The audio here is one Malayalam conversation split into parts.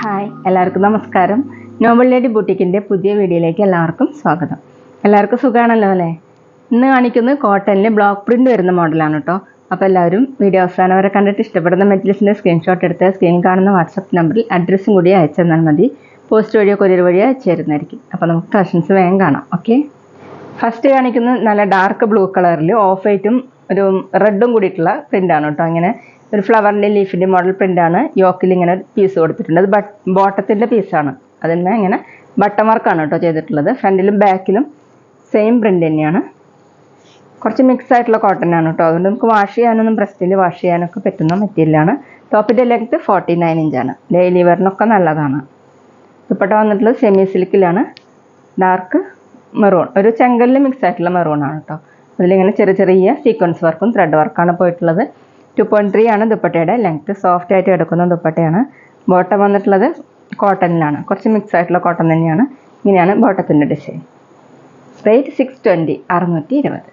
ഹായ്, എല്ലാവർക്കും നമസ്കാരം. നോബൽ ലേഡി ബുട്ടീക്കിൻ്റെ പുതിയ വീഡിയോയിലേക്ക് എല്ലാവർക്കും സ്വാഗതം. എല്ലാവർക്കും സുഖമാണല്ലോ അല്ലേ? ഇന്ന് കാണിക്കുന്നത് കോട്ടണിൽ ബ്ലോക്ക് പ്രിൻ്റ് വരുന്ന മോഡലാണ് കേട്ടോ. അപ്പോൾ എല്ലാവരും വീഡിയോ അവസാനം വരെ കണ്ടിട്ട് ഇഷ്ടപ്പെടുന്ന മെറ്റീരിയൽസിൻ്റെ സ്ക്രീൻഷോട്ട് എടുത്ത് സ്ക്രീനിൽ കാണുന്ന വാട്സപ്പ് നമ്പറിൽ അഡ്രസ്സും കൂടി അയച്ചു തന്നാൽ മതി. പോസ്റ്റ് വഴിയോ കൊറിയർ വഴിയോ അയച്ചു തരുന്നതായിരിക്കും. അപ്പോൾ നമുക്ക് കളക്ഷൻസ് വേഗം കാണാം. ഓക്കെ, ഫസ്റ്റ് കാണിക്കുന്നത് നല്ല ഡാർക്ക് ബ്ലൂ കളറിൽ ഓഫ് വൈറ്റും ഒരു റെഡും കൂടിയിട്ടുള്ള പ്രിൻ്റാണ് കേട്ടോ. ഇങ്ങനെ ഒരു ഫ്ലവറിൻ്റെ ലീഫിൻ്റെ മോഡൽ പ്രിൻ്റാണ്. യോക്കിൽ ഇങ്ങനെ പീസ് കൊടുത്തിട്ടുണ്ട്. അത് ബോട്ടത്തിൻ്റെ പീസാണ്. അതിന്മേൽ ഇങ്ങനെ ബട്ടൺ വർക്കാണ് കേട്ടോ ചെയ്തിട്ടുള്ളത്. ഫ്രണ്ടിലും ബാക്കിലും സെയിം പ്രിൻ്റ് തന്നെയാണ്. കുറച്ച് മിക്സ് ആയിട്ടുള്ള കോട്ടൺ ആണ് കേട്ടോ. അതുകൊണ്ട് നമുക്ക് വാഷ് ചെയ്യാനൊന്നും പ്രസ്റ്റിൽ വാഷ് ചെയ്യാനൊക്കെ പറ്റുന്ന മെറ്റീരിയലാണ്. ടോപ്പിൻ്റെ ലെങ്ത്ത് 49 ഇഞ്ചാണ്. ഡെയിലി വെയറിനൊക്കെ നല്ലതാണ്. ദുപ്പട്ട വന്നിട്ടുള്ളത് സെമി സിൽക്കിലാണ്. ഡാർക്ക് മെറൂൺ, ഒരു ചെങ്കല്ലിൽ മിക്സ് ആയിട്ടുള്ള മെറൂണാണ് കേട്ടോ. അതിലിങ്ങനെ ചെറിയ ചെറിയ സീക്വൻസ് വർക്കും ത്രെഡ് വർക്കാണ് പോയിട്ടുള്ളത്. 2.3 ആണ് ദുപ്പട്ടയുടെ ലെങ്ത്ത്. സോഫ്റ്റ് ആയിട്ട് എടുക്കുന്ന ദുപ്പട്ടയാണ്. ബോട്ടം വന്നിട്ടുള്ളത് കോട്ടണിലാണ്. കുറച്ച് മിക്സ് ആയിട്ടുള്ള കോട്ടൺ തന്നെയാണ്. ഇങ്ങനെയാണ് ബോട്ടത്തിൻ്റെ ഡിസൈൻ. റേറ്റ് 620, 620.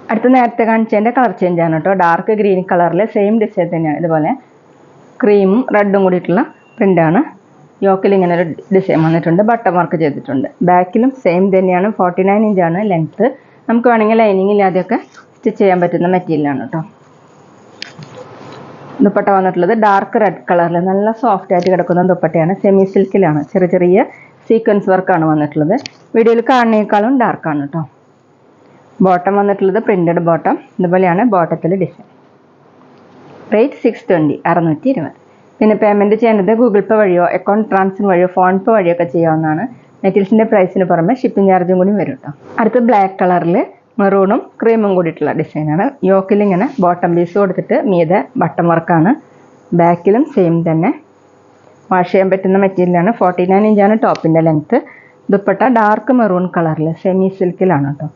അടുത്ത നേരത്തെ കാണിച്ചതിൻ്റെ കളർ ചേഞ്ച് ആണ് കേട്ടോ. ഡാർക്ക് ഗ്രീൻ കളറിൽ സെയിം ഡിസൈൻ തന്നെയാണ്. ഇതുപോലെ ക്രീമും റെഡും കൂടിയിട്ടുള്ള പ്രിൻ്റാണ്. യോക്കിൽ ഇങ്ങനെ ഒരു ഡിസൈൻ വന്നിട്ടുണ്ട്. ബട്ടൺ വർക്ക് ചെയ്തിട്ടുണ്ട്. ബാക്കിലും സെയിം തന്നെയാണ്. 49 ഇഞ്ചാണ് ലെങ്ത്ത്. നമുക്ക് വേണമെങ്കിൽ ലൈനിങ് ഇല്ലാതെയൊക്കെ സ്റ്റിച്ച് ചെയ്യാൻ പറ്റുന്ന മെറ്റീരിയലാണ് കേട്ടോ. ദുപ്പട്ട വന്നിട്ടുള്ളത് ഡാർക്ക് റെഡ് കളറിൽ നല്ല സോഫ്റ്റ് ആയിട്ട് കിടക്കുന്ന ദുപ്പട്ടയാണ്. സെമി സിൽക്കിലാണ്. ചെറിയ ചെറിയ സീക്വൻസ് വർക്കാണ് വന്നിട്ടുള്ളത്. വീഡിയോയിൽ കാണുന്നേക്കാളും ഡാർക്കാണ് കേട്ടോ. ബോട്ടം വന്നിട്ടുള്ളത് പ്രിൻറ്റഡ് ബോട്ടം. ഇതുപോലെയാണ് ബോട്ടത്തിൽ ഡിസൈൻ. റേറ്റ് 620, 620. പിന്നെ പേയ്മെൻറ്റ് ചെയ്യേണ്ടത് ഗൂഗിൾ പേ വഴിയോ അക്കൗണ്ട് ട്രാൻസ്ഫർ വഴിയോ ഫോൺ പേ വഴിയോ ഒക്കെ ചെയ്യാവുന്നതാണ്. മെറ്റീരിയൽസിൻ്റെ പ്രൈസിന് പുറമെ ഷിപ്പിംഗ് ചാർജും കൂടി വരും കേട്ടോ. അടുത്ത് ബ്ലാക്ക് കളറിൽ മെറൂണും ക്രീമും കൂടിയിട്ടുള്ള ഡിസൈനാണ്. യോക്കിൽ ഇങ്ങനെ ബോട്ടം പീസ് കൊടുത്തിട്ട് മീതെ ബട്ടൺ വർക്കാണ്. ബാക്കിലും സെയിം തന്നെ. വാഷ് ചെയ്യാൻ പറ്റുന്ന മെറ്റീരിയലാണ്. 49 ഇഞ്ചാണ് ടോപ്പിൻ്റെ ലെങ്ത്ത്. ദുപ്പട്ട ഡാർക്ക് മെറൂൺ കളറിൽ സെമി സിൽക്കിലാണ് കേട്ടോ.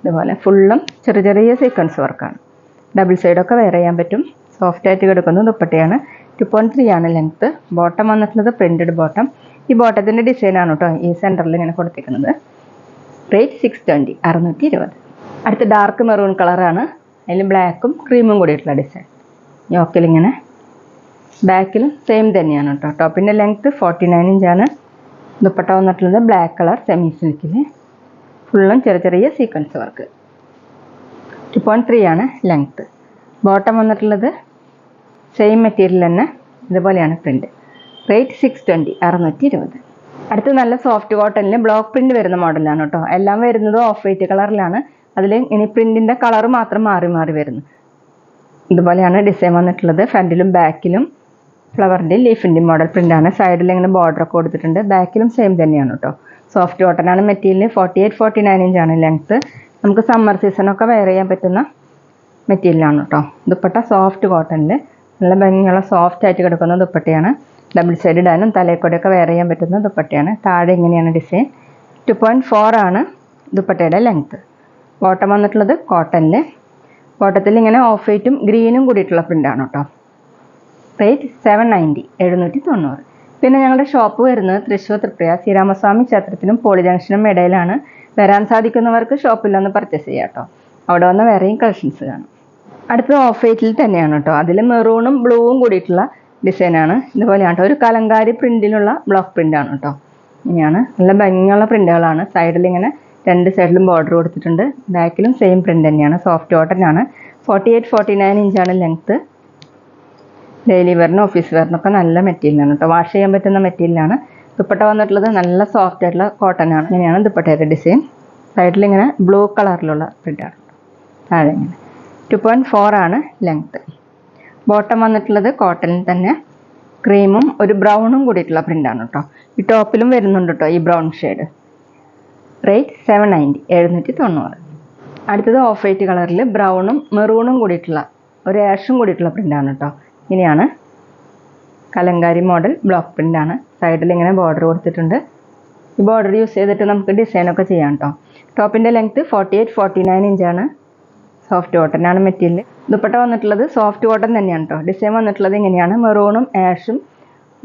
ഇതുപോലെ ഫുള്ളും ചെറിയ ചെറിയ സീക്വൻസ് വർക്കാണ്. ഡബിൾ സൈഡൊക്കെ വെയർ ചെയ്യാൻ പറ്റും. സോഫ്റ്റ് ആയിട്ട് കിടക്കുന്ന ദുപ്പട്ടയാണ്. 2.3 ആണ് ലെങ്ത്ത്. ബോട്ടം വന്നിട്ടുള്ളത് പ്രിൻറ്റഡ് ബോട്ടം. ഈ ബോട്ടത്തിൻ്റെ ഡിസൈനാണ് കേട്ടോ ഈ സെൻറ്ററിൽ ഇങ്ങനെ കൊടുത്തിരിക്കുന്നത്. റേറ്റ് 620, 620. അടുത്ത ഡാർക്ക് മെറൂൺ കളറാണ്. അതിൽ ബ്ലാക്കും ക്രീമും കൂടിയിട്ടുള്ള ഡിസൈൻ. യോക്കിൽ ഇങ്ങനെ ബാക്കിലും സെയിം തന്നെയാണ് കേട്ടോ. ടോപ്പിൻ്റെ ലെങ്ത്ത് 49 ഇഞ്ചാണ്. ദുപ്പട്ട വന്നിട്ടുള്ളത് ബ്ലാക്ക് കളർ സെമി സിൽക്കിൽ. ഫുള്ളും ചെറിയ ചെറിയ സീക്വൻസ് വർക്ക്. 2.3 ആണ് ലെങ്ത്ത്. ബോട്ടം വന്നിട്ടുള്ളത് സെയിം മെറ്റീരിയൽ തന്നെ. ഇതുപോലെയാണ് പ്രിൻറ്റ്. റേറ്റ് 620, 620. അടുത്ത് നല്ല സോഫ്റ്റ് കോട്ടണിൽ ബ്ലോക്ക് പ്രിൻറ്റ് വരുന്ന മോഡലാണ് കേട്ടോ. എല്ലാം വരുന്നത് ഓഫ് വൈറ്റ് കളറിലാണ്. അതിൽ ഇനി പ്രിൻറ്റിൻ്റെ കളർ മാത്രം മാറി മാറി വരുന്നു. ഇതുപോലെയാണ് ഡിസൈൻ വന്നിട്ടുള്ളത്. ഫ്രണ്ടിലും ബാക്കിലും ഫ്ലവറിൻ്റെ ലീഫിൻ്റെ മോഡൽ പ്രിൻ്റാണ്. സൈഡിൽ ഇങ്ങനെ ബോർഡറൊക്കെ കൊടുത്തിട്ടുണ്ട്. ബാക്കിലും സെയിം തന്നെയാണ് കേട്ടോ. Soft കോട്ടനാണ് material. 48, 49 ഇഞ്ചാണ് ലെങ്ത്ത്. നമുക്ക് സമ്മർ സീസണൊക്കെ വെയർ ചെയ്യാൻ പറ്റുന്ന മെറ്റീരിയലാണ് കേട്ടോ. ദുപ്പട്ട സോഫ്റ്റ് കോട്ടണിൽ നല്ല ഭംഗിയുള്ള സോഫ്റ്റ് ആയിട്ട് കിടക്കുന്ന ദുപ്പട്ടയാണ്. ഡബിൾ സൈഡ് ഇടാനും തലയിൽക്കൂടെയൊക്കെ വെയർ ചെയ്യാൻ പറ്റുന്ന ദുപ്പട്ടയാണ്. താഴെ ഇങ്ങനെയാണ് ഡിസൈൻ. 2.4 ആണ് ദുപ്പട്ടയുടെ ലെങ്ത്ത്. ബോട്ടം വന്നിട്ടുള്ളത് കോട്ടണിൽ. ബോട്ടത്തിൽ ഇങ്ങനെ ഓഫ് വൈറ്റും ഗ്രീനും കൂടിയിട്ടുള്ള പ്രിൻ്റാണ് കേട്ടോ. റേറ്റ് 790, 790. പിന്നെ ഞങ്ങളുടെ ഷോപ്പ് വരുന്നത് തൃശ്ശൂർ തൃപ്രിയ ശ്രീരാമസ്വാമി ക്ഷേത്രത്തിനും പോളി ജംഗ്ഷനും ഇടയിലാണ്. വരാൻ സാധിക്കുന്നവർക്ക് ഷോപ്പിൽ ഒന്ന് പർച്ചേസ് ചെയ്യാം കേട്ടോ. അവിടെ വന്ന് വേറെയും കളക്ഷൻസ് കാണും. അടുത്തത് ഓഫ് വൈറ്റിൽ തന്നെയാണ് കേട്ടോ. അതിൽ മെറൂണും ബ്ലൂവും കൂടിയിട്ടുള്ള ഡിസൈനാണ്. ഇതുപോലെയാണ് കേട്ടോ. ഒരു കലങ്കാരി പ്രിൻറ്റിലുള്ള ബ്ലോക്ക് പ്രിൻ്റാണ് കേട്ടോ. ഇങ്ങനെയാണ്. നല്ല ഭംഗിയുള്ള പ്രിൻ്റുകളാണ്. സൈഡിൽ ഇങ്ങനെ രണ്ട് സൈഡിലും ബോർഡർ കൊടുത്തിട്ടുണ്ട്. ബാക്കിലും സെയിം പ്രിൻ്റ് തന്നെയാണ്. സോഫ്റ്റ് കോട്ടനാണ്. 48, 49 ഇഞ്ചാണ് ലെങ്ത്ത്. ഡെയിലി വെയറിനും ഓഫീസ് വെയറിനൊക്കെ നല്ല മെറ്റീരിയലാണ് കേട്ടോ. വാഷ് ചെയ്യാൻ പറ്റുന്ന മെറ്റീരിയലാണ്. ദുപ്പട്ട വന്നിട്ടുള്ളത് നല്ല സോഫ്റ്റ് ആയിട്ടുള്ള കോട്ടനാണ്. ഇങ്ങനെയാണ് ദുപ്പട്ടയുടെ ഡിസൈൻ. സൈഡിൽ ഇങ്ങനെ ബ്ലൂ കളറിലുള്ള പ്രിൻ്റാണ്. താഴെ ഇങ്ങനെ 2.4 ആണ് ലെങ്ത്ത്. ബോട്ടം വന്നിട്ടുള്ളത് കോട്ടണിൽ തന്നെ. ക്രീമും ഒരു ബ്രൗണും കൂടിയിട്ടുള്ള പ്രിൻ്റാണ് കേട്ടോ. ഈ ടോപ്പിലും വരുന്നുണ്ട് കേട്ടോ ഈ ബ്രൗൺ ഷെയ്ഡ്. റേറ്റ് 790, 790. അടുത്തത് ഓഫ് വൈറ്റ് കളറിൽ ബ്രൗണും മെറൂണും കൂടിയിട്ടുള്ള ഒരു ആഷും കൂടിയിട്ടുള്ള പ്രിൻ്റാണ് കേട്ടോ. ഇങ്ങനെയാണ് കലങ്കാരി മോഡൽ ബ്ലോക്ക് പ്രിൻ്റാണ്. സൈഡിൽ ഇങ്ങനെ ബോർഡർ കൊടുത്തിട്ടുണ്ട്. ഈ ബോർഡർ യൂസ് ചെയ്തിട്ട് നമുക്ക് ഡിസൈനൊക്കെ ചെയ്യാം കേട്ടോ. ടോപ്പിൻ്റെ ലെങ്ത്ത് 48, 49 ഇഞ്ചാണ്. Soft കോട്ടനാണ് material. ദുപ്പട്ട വന്നിട്ടുള്ളത് സോഫ്റ്റ് കോട്ടൺ തന്നെയാണ് കേട്ടോ. ഡിസൈൻ വന്നിട്ടുള്ളത് ഇങ്ങനെയാണ്. മെറൂണും ആഷും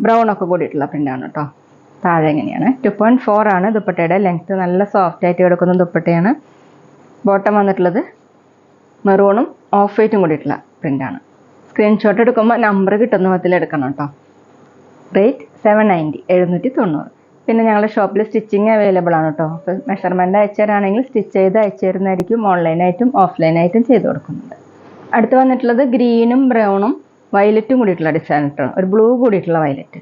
ബ്രൗണൊക്കെ കൂടിയിട്ടുള്ള പ്രിൻ്റാണ് കേട്ടോ. താഴെ ഇങ്ങനെയാണ്. 2.4 ആണ് ദുപ്പട്ടയുടെ ലെങ്ത്ത്. നല്ല സോഫ്റ്റ് ആയിട്ട് കിടക്കുന്ന ദുപ്പട്ടയാണ്. ബോട്ടം വന്നിട്ടുള്ളത് മെറൂണും ഓഫ് വൈറ്റും കൂടിയിട്ടുള്ള പ്രിൻ്റാണ്. സ്ക്രീൻഷോട്ട് എടുക്കുമ്പോൾ നമ്പർ കിട്ടുന്ന വിധത്തിൽ എടുക്കണം കേട്ടോ. റേറ്റ് 790 790. പിന്നെ ഞങ്ങളുടെ ഷോപ്പിൽ സ്റ്റിച്ചിങ് അവൈലബിൾ ആണ് കേട്ടോ. അപ്പോൾ മെഷർമെൻറ്റ് അയച്ചു തരാണെങ്കിൽ സ്റ്റിച്ച് ചെയ്ത് അയച്ചു തരുന്നതായിരിക്കും. ഓൺലൈനായിട്ടും ഓഫ്ലൈനായിട്ടും ചെയ്ത് കൊടുക്കുന്നുണ്ട്. അടുത്ത് വന്നിട്ടുള്ളത് ഗ്രീനും ബ്രൗണും വയലറ്റും കൂടിയിട്ടുള്ള ഡിസൈൻ കേട്ടോ. ഒരു ബ്ലൂ കൂടിയിട്ടുള്ള വയലറ്റ്.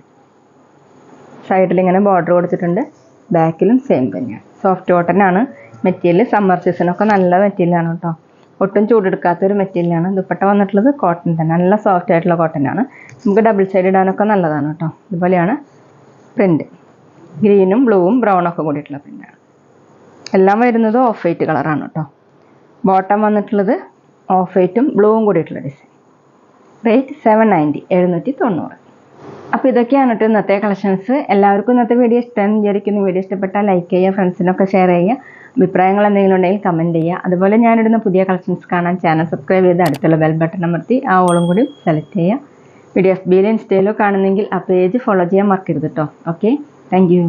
സൈഡിൽ ഇങ്ങനെ ബോർഡർ കൊടുത്തിട്ടുണ്ട്. ബാക്കിലും സെയിം തന്നെയാണ്. സോഫ്റ്റ് കോട്ടൺ ആണ് മെറ്റീരിയൽ. സമ്മർ സീസണൊക്കെ നല്ല മെറ്റീരിയലാണ് കേട്ടോ. ഒട്ടും ചൂടെടുക്കാത്തൊരു മെറ്റീരിയലാണ്. ദുപ്പട്ട വന്നിട്ടുള്ളത് കോട്ടൺ തന്നെ, നല്ല സോഫ്റ്റ് ആയിട്ടുള്ള കോട്ടൺ ആണ്. നമുക്ക് ഡബിൾ സൈഡ് ഇടാനൊക്കെ നല്ലതാണ് കേട്ടോ. ഇതുപോലെയാണ് പ്രിന്റ്. ഗ്രീനും ബ്ലൂവും ബ്രൗണും ഒക്കെ കൂടിയിട്ടുള്ള പ്രിന്റാണ്. എല്ലാം വരുന്നത് ഓഫ് വൈറ്റ് കളറാണ് കേട്ടോ. ബോട്ടം വന്നിട്ടുള്ളത് ഓഫ് വൈറ്റും ബ്ലൂവും കൂടിയിട്ടുള്ള ഡിസൈൻ. റേറ്റ് 790 790. അപ്പോൾ ഇതൊക്കെയാണ് കേട്ടോ ഇന്നത്തെ കളക്ഷൻസ്. എല്ലാവർക്കും ഇന്നത്തെ വീഡിയോ ഇഷ്ടമെന്ന് വിചാരിക്കുന്നു. വീഡിയോ ഇഷ്ടപ്പെട്ടാൽ ലൈക്ക് ചെയ്യുക, ഫ്രണ്ട്സിനൊക്കെ ഷെയർ ചെയ്യുക. അഭിപ്രായങ്ങൾ എന്തെങ്കിലും ഉണ്ടെങ്കിൽ കമൻറ്റ് ചെയ്യുക. അതുപോലെ ഞാനിടുന്ന പുതിയ കളക്ഷൻസ് കാണാൻ ചാനൽ സബ്സ്ക്രൈബ് ചെയ്ത് അടുത്തുള്ള ബെൽ ബട്ടൺ അമർത്തി ആ ഓളും കൂടി സെലക്ട് ചെയ്യുക. വീഡിയോ FB-യിലോ ഇൻസ്റ്റയിലോ കാണുന്നെങ്കിൽ ആ പേജ് ഫോളോ ചെയ്യാൻ മറക്കരുത് കേട്ടോ. Okay, thank you.